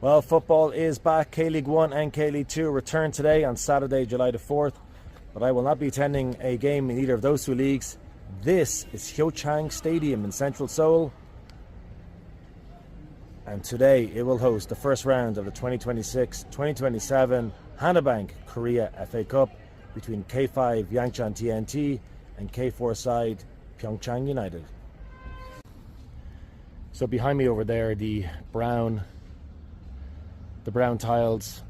Well, football is back. K-League 1 and K-League 2 return today on Saturday, July the 4th. But I will not be attending a game in either of those two leagues. This is Hyochang Stadium in central Seoul. And today it will host the first round of the 2026-2027 Hanabank Korea FA Cup between K5 Yangchan TNT and K4 side Pyeongchang United. So behind me over there, the brown tiles,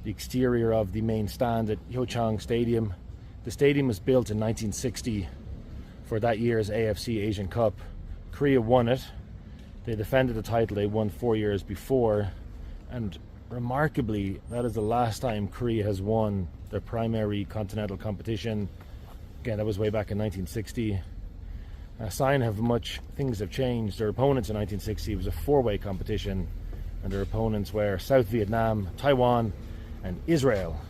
the exterior of the main stand at Hyochang Stadium. The stadium was built in 1960 for that year's AFC Asian Cup. Korea won it. They defended the title they won 4 years before, and remarkably, that is the last time Korea has won their primary continental competition. Again, that was way back in 1960. A sign of much things have changed. Their opponents in 1960 was a four-way competition, and their opponents were South Vietnam, Taiwan, and Israel.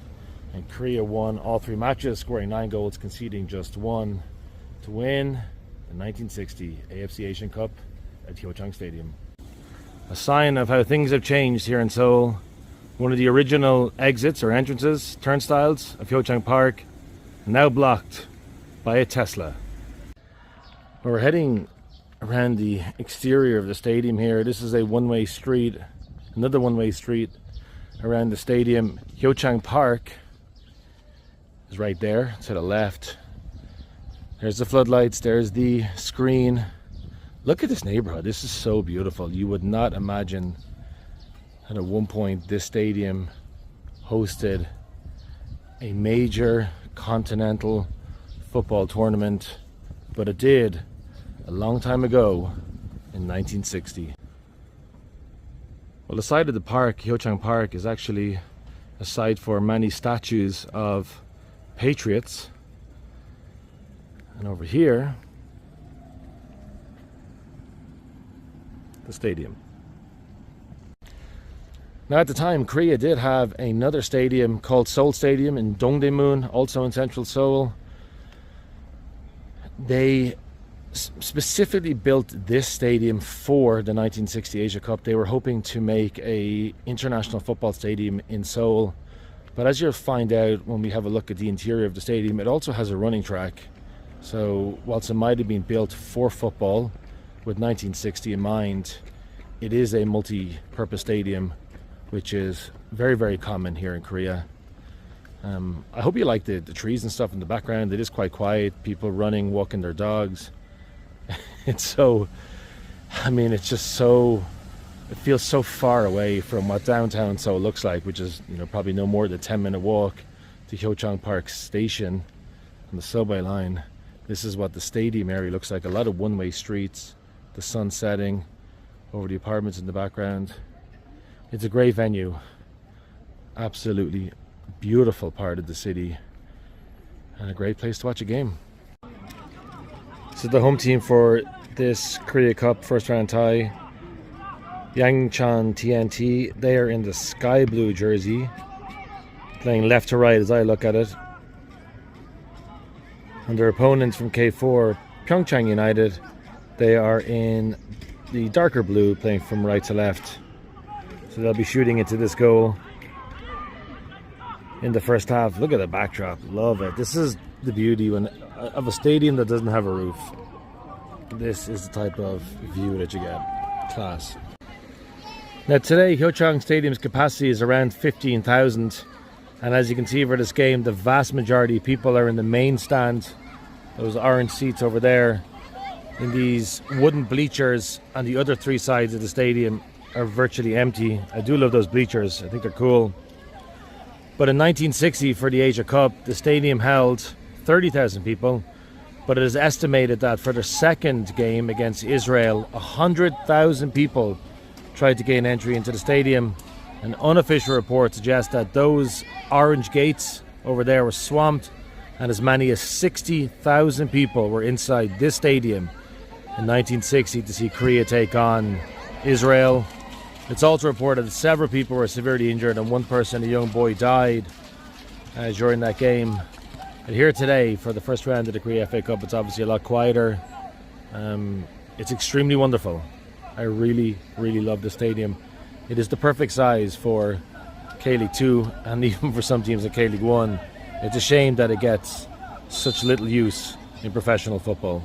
And Korea won all three matches, scoring 9 goals, conceding just 1 to win the 1960 AFC Asian Cup at Hyochang Stadium. A sign of how things have changed here in Seoul. One of the original exits or entrances, turnstiles of Hyochang Park, now blocked by a Tesla. We're heading around the exterior of the stadium here. This is a one-way street, another one-way street around the stadium. Hyochang Park is right there to the left. There's the floodlights, there's the screen. Look at this neighborhood. This is so beautiful. You would not imagine that at one point this stadium hosted a major continental football tournament, but it did a long time ago in 1960. Well, the side of the park, Hyochang Park, is actually a site for many statues of patriots. And over here, the stadium. Now, at the time, Korea did have another stadium called Seoul Stadium in Dongdaemun, also in central Seoul. They specifically built this stadium for the 1960 Asia Cup. They were hoping to make a international football stadium in Seoul, but as you'll find out when we have a look at the interior of the stadium, it also has a running track. So whilst it might have been built for football with 1960 in mind, it is a multi-purpose stadium, which is very, very common here in Korea. I hope you like the trees and stuff in the background. It is quite quiet, people running, walking their dogs. It's so, it's just so, it feels so far away from what downtown Seoul looks like, which is, probably no more than a 10-minute walk to Hyochang Park Station on the subway line. This is what the stadium area looks like. A lot of one-way streets, the sun setting over the apartments in the background. It's a great venue. Absolutely beautiful part of the city, and a great place to watch a game. So the home team for this Korea Cup first round tie, Yangchan TNT, they are in the sky blue jersey, playing left to right as I look at it. And their opponents from K4, Pyeongchang United, they are in the darker blue, playing from right to left. So they'll be shooting into this goal in the first half. Look at the backdrop, love it. This is the beauty of a stadium that doesn't have a roof. This is the type of view that you get. Class. Now today, Hyochang Stadium's capacity is around 15,000, and as you can see for this game, the vast majority of people are in the main stand, those orange seats over there. In these wooden bleachers on the other three sides of the stadium are virtually empty. I do love those bleachers, I think they're cool. But in 1960, for the Asia Cup, the stadium held 30,000 people, but it is estimated that for the second game against Israel, 100,000 people tried to gain entry into the stadium. An unofficial report suggests that those orange gates over there were swamped, and as many as 60,000 people were inside this stadium in 1960 to see Korea take on Israel. It's also reported that several people were severely injured, and one person, a young boy, died during that game. And here today, for the first round of the Korea FA Cup, it's obviously a lot quieter. It's extremely wonderful. I really, really love the stadium. It is the perfect size for K-League 2 and even for some teams in K-League 1. It's a shame that it gets such little use in professional football.